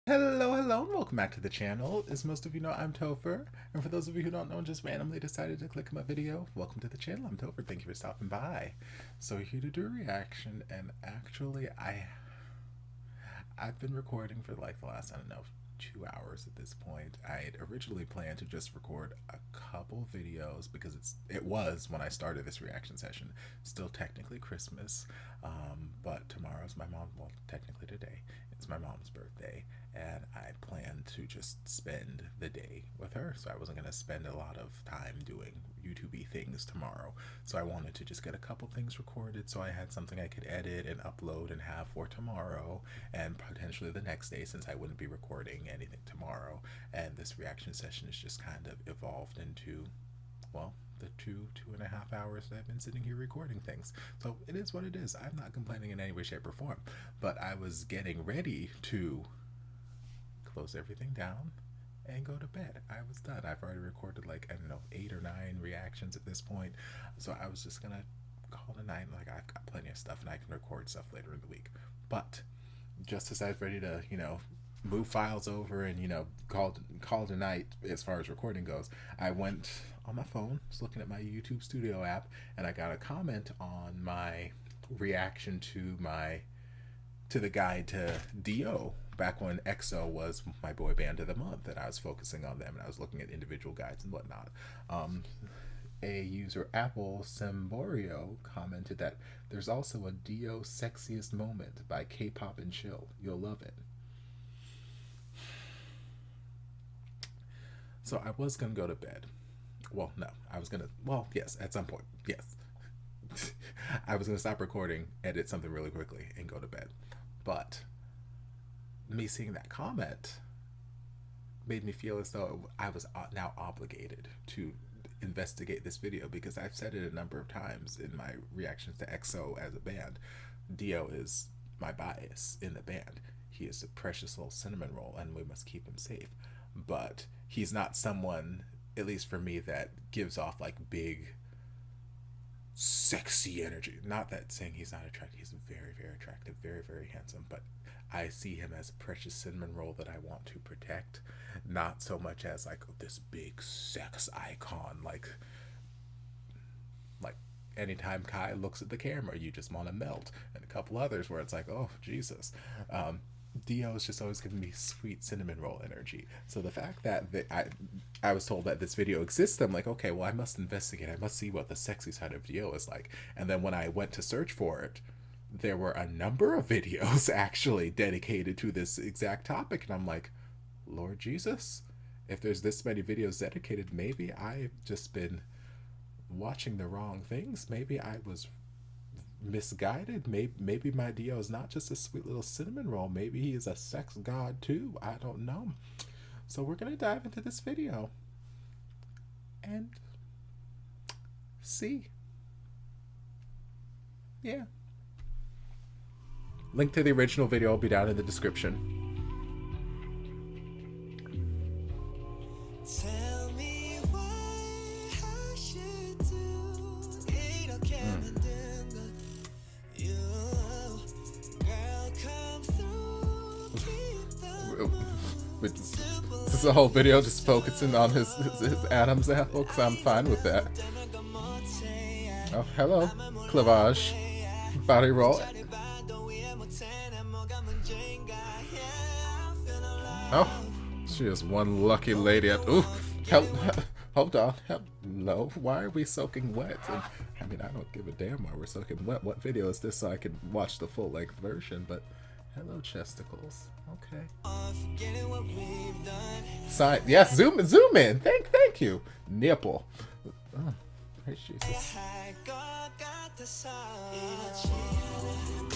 Hello, hello, and welcome back to the channel. As most of you know, I'm Topher, and for those of you who don't know and just randomly decided to click my video, welcome to the channel. I'm Topher. Thank you for stopping by. So we're here to do a reaction, and actually, I've been recording for like the last, I don't know, 2 hours at this point. I had originally planned to just record a couple videos because it was when I started this reaction session still technically Christmas, but tomorrow's my mom. Well, technically today it's my mom's birthday, and I planned to just spend the day with her. So I wasn't gonna spend a lot of time doing YouTube-y things tomorrow. So I wanted to just get a couple things recorded so I had something I could edit and upload and have for tomorrow and potentially the next day, since I wouldn't be recording anything tomorrow. And this reaction session is just kind of evolved into, well, the two and a half hours that I've been sitting here recording things. So it is what it is. I'm not complaining in any way, shape, or form. But I was getting ready to close everything down and go to bed. I was done. I've already recorded like, I don't know, 8 or 9 reactions at this point. So I was just gonna call it a night. Like, I've got plenty of stuff and I can record stuff later in the week. But just as I was ready to, move files over and, call it a night as far as recording goes, I went on my phone, was looking at my YouTube Studio app, and I got a comment on my reaction to the guide to Dio back when EXO was my boy band of the month, and I was focusing on them and I was looking at individual guides and whatnot. A user Apple Semborio commented that there's also a Dio Sexiest Moment by Kpop and Chill. You'll love it. So I was gonna go to bed. Well, no, yes, at some point, yes. I was gonna stop recording, edit something really quickly, and go to bed. But me seeing that comment made me feel as though I was now obligated to investigate this video, because I've said it a number of times in my reactions to EXO as a band. Dio is my bias in the band. He is a precious little cinnamon roll and we must keep him safe. But he's not someone, at least for me, that gives off like big sexy energy. Not that saying he's not attractive. He's very, very attractive, very, very handsome, but I see him as a precious cinnamon roll that I want to protect, not so much as like this big sex icon. Like anytime Kai looks at the camera, you just want to melt, and a couple others where it's like, oh Jesus. Dio is just always giving me sweet cinnamon roll energy. So the fact that I was told that this video exists, I'm like, okay, well, I must investigate. I must see what the sexy side of Dio is like. And then when I went to search for it, there were a number of videos actually dedicated to this exact topic. And I'm like, Lord Jesus, if there's this many videos dedicated, maybe I've just been watching the wrong things. Maybe I was misguided. Maybe my Dio is not just a sweet little cinnamon roll. Maybe he is a sex god too. I don't know. So we're gonna dive into this video and see. Yeah. Link to the original video will be down in the description. This is a whole video just focusing on his Adam's apple, because I'm fine with that. Oh, hello, cleavage, body roll. Oh, she is one lucky lady at. Ooh, hold on, hello. Why are we soaking wet? And, I mean, I don't give a damn why we're soaking wet. What video is this so I can watch the full length version? But hello, chesticles. Okay. Side, yes, zoom in. Thank you. Nipple. Oh, praise Jesus.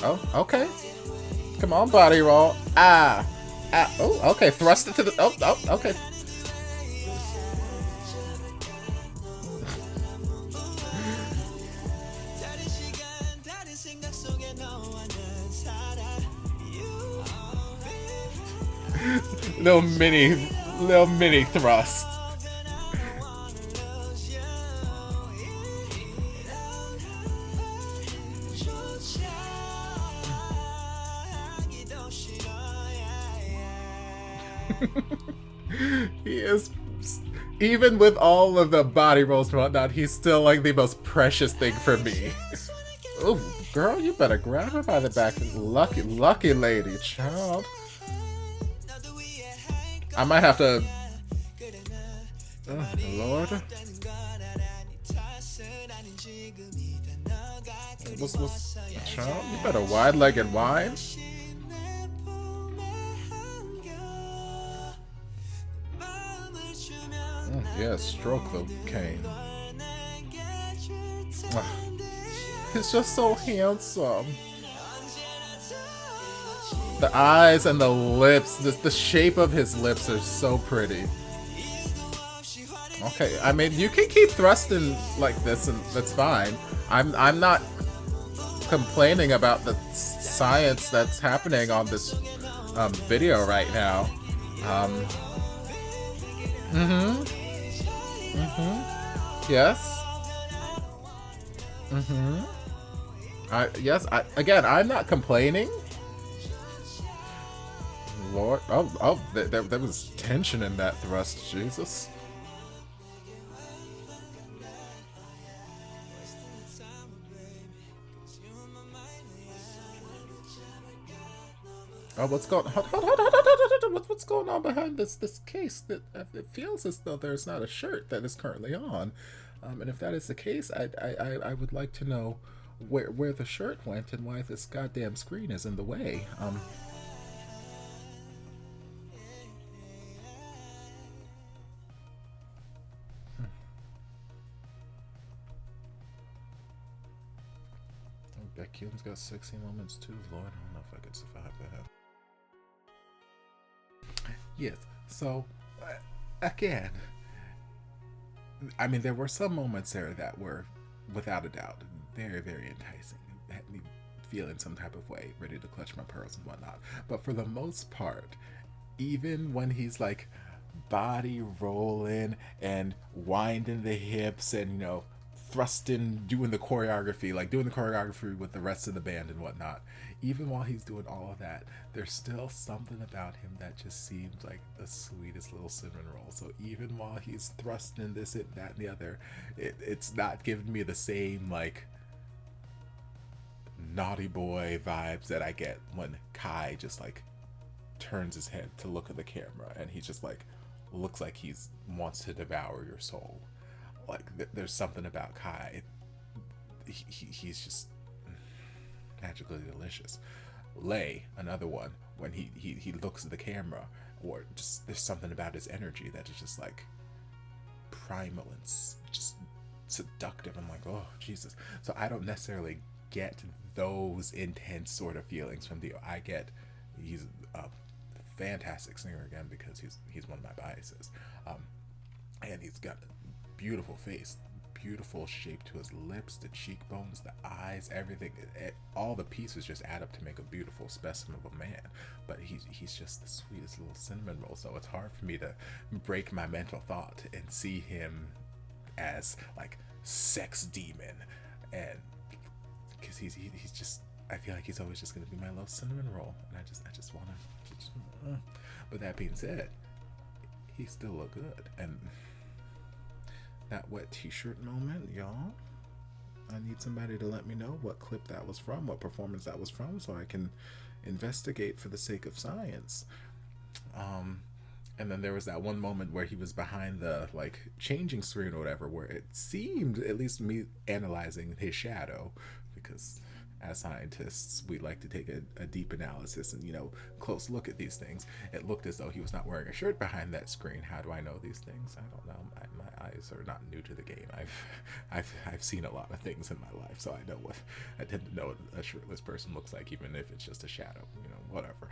Oh, okay. Come on, body roll. Oh, okay. Thrust it to the. Oh, okay. little mini thrust. He is, even with all of the body rolls and whatnot, he's still like the most precious thing for me. Oh, girl, you better grab her by the back. Lucky, lucky lady, child. I might have to. Oh, Lord. What's child? You better wide-legged wine. Yeah, stroke the cane. He's just so handsome. The eyes and the lips, the shape of his lips are so pretty. Okay, I mean, you can keep thrusting like this, and that's fine. I'm not complaining about the science that's happening on this video right now. Yes. Again, I'm not complaining. Lord, there was tension in that thrust, Jesus. Oh, what's going? What's going on behind this case? That it feels as though there's not a shirt that is currently on, and if that is the case, I would like to know where the shirt went and why this goddamn screen is in the way. Oh, Baekhyun's got sexy moments too. Lord, I don't know if I could survive that. Yes, so, again, I mean, there were some moments there that were, without a doubt, very, very enticing. It had me feeling some type of way, ready to clutch my pearls and whatnot. But for the most part, even when he's like body rolling and winding the hips and, you know, thrusting, doing the choreography with the rest of the band and whatnot, even while he's doing all of that, there's still something about him that just seems like the sweetest little cinnamon roll. So even while he's thrusting this, it, that, and the other, it's not giving me the same like naughty boy vibes that I get when Kai just like turns his head to look at the camera and he just like looks like he's wants to devour your soul. Like there's something about Kai. He's just magically delicious. Lay, another one, when he looks at the camera, or just there's something about his energy that is just like primal and just seductive. I'm like, oh Jesus. So I don't necessarily get those intense sort of feelings from Dio. I get he's a fantastic singer again because he's one of my biases, and he's got a beautiful face, beautiful shape to his lips, the cheekbones, the eyes, everything. All the pieces just add up to make a beautiful specimen of a man. But he's just the sweetest little cinnamon roll. So it's hard for me to break my mental thought and see him as like sex demon, and because he's just, I feel like he's always just gonna be my little cinnamon roll, and I just want to. But that being said, he still look good, and that wet t-shirt moment, y'all. I need somebody to let me know what clip that was from, what performance that was from, so I can investigate for the sake of science. And then there was that one moment where he was behind the like changing screen or whatever, where it seemed, at least me analyzing his shadow, because as scientists we like to take a deep analysis and, you know, close look at these things. It looked as though he was not wearing a shirt behind that screen. How do I know these things? I don't know. My eyes are not new to the game. I've seen a lot of things in my life, so I know what I tend to know what a shirtless person looks like, even if it's just a shadow, you know, whatever.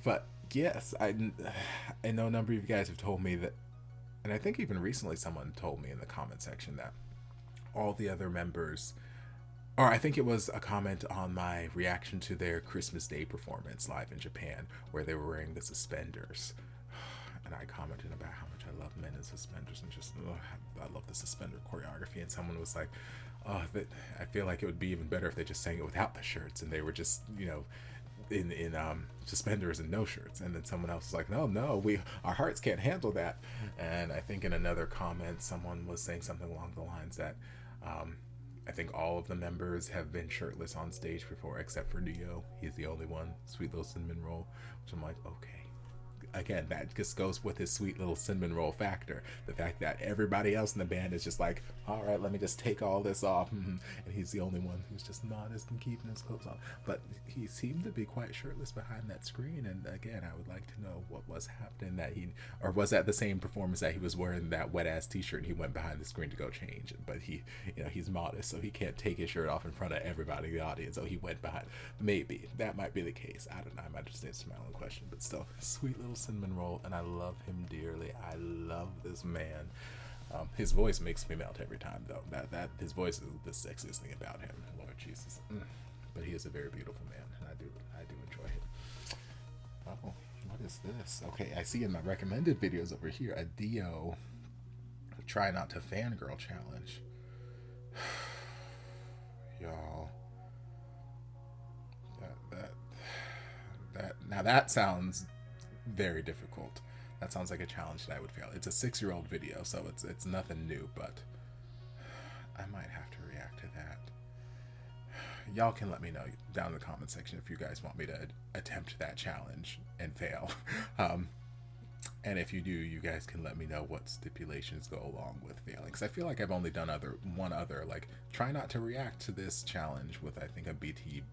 But yes, I know a number of you guys have told me that, and I think even recently someone told me in the comment section that all the other members, or I think it was a comment on my reaction to their Christmas Day performance live in Japan, where they were wearing the suspenders. And I commented about how much I love men in suspenders and just, I love the suspender choreography. And someone was like, oh, I feel like it would be even better if they just sang it without the shirts and they were just, you know, in suspenders and no shirts, and then someone else is like, no, our hearts can't handle that. And I think in another comment someone was saying something along the lines that I think all of the members have been shirtless on stage before except for Neo. He's the only one, sweet little cinnamon roll, which I'm like, okay. Again, that just goes with his sweet little cinnamon roll factor. The fact that everybody else in the band is just like, all right, let me just take all this off. And he's the only one who's just modest and keeping his clothes on. But he seemed to be quite shirtless behind that screen. And again, I would like to know what was happening, or was that the same performance that he was wearing that wet ass t-shirt and he went behind the screen to go change. But he's modest, so he can't take his shirt off in front of everybody in the audience. So he went behind. Maybe that might be the case. I don't know. I might just answer my own question, but still, sweet little cinnamon roll, and I love him dearly. I love this man. His voice makes me melt every time, though. That his voice is the sexiest thing about him. Lord Jesus. But he is a very beautiful man, and I do enjoy him. Oh, what is this? Okay, I see in my recommended videos over here a Dio try not to fangirl challenge. Y'all, now that sounds very difficult. That sounds like a challenge that I would fail. It's a 6-year-old video, so it's nothing new, but I might have to react to that. Y'all can let me know down in the comment section if you guys want me to attempt that challenge and fail. And if you do, you guys can let me know what stipulations go along with failing, because I feel like I've only done one other, like, try not to react to this challenge with, I think, a B2B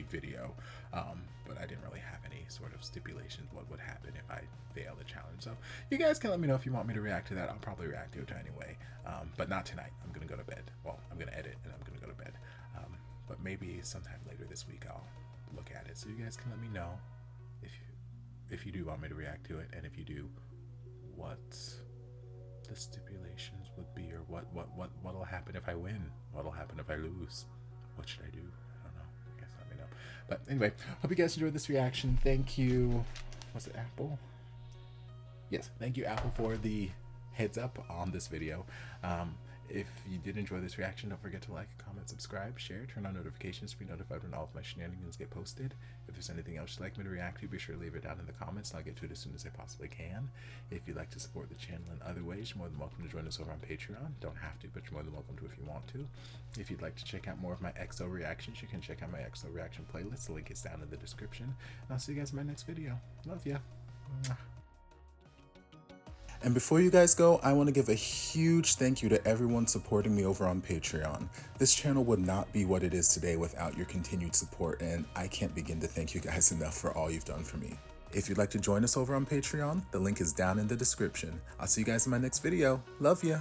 video, but I didn't really have any sort of stipulations what would happen if I fail the challenge. So you guys can let me know if you want me to react to that. I'll probably react to it anyway, but not tonight. I'm gonna go to bed. Well, I'm gonna edit and I'm gonna go to bed, but maybe sometime later this week I'll look at it, so you guys can let me know if you do want me to react to it, and if you do, what the stipulations would be, or what'll happen if I win, what'll happen if I lose, what should I do? But anyway, hope you guys enjoyed this reaction. Thank you. Was it Apple? Yes, thank you, Apple, for the heads up on this video. If you did enjoy this reaction, don't forget to like, comment, subscribe, share, turn on notifications to be notified when all of my shenanigans get posted. If there's anything else you'd like me to react to, be sure to leave it down in the comments, and I'll get to it as soon as I possibly can. If you'd like to support the channel in other ways, you're more than welcome to join us over on Patreon. Don't have to, but you're more than welcome to if you want to. If you'd like to check out more of my EXO reactions, you can check out my EXO reaction playlist. The link is down in the description. And I'll see you guys in my next video. Love ya. Mwah. And before you guys go, I want to give a huge thank you to everyone supporting me over on Patreon. This channel would not be what it is today without your continued support, and I can't begin to thank you guys enough for all you've done for me. If you'd like to join us over on Patreon, the link is down in the description. I'll see you guys in my next video. Love ya!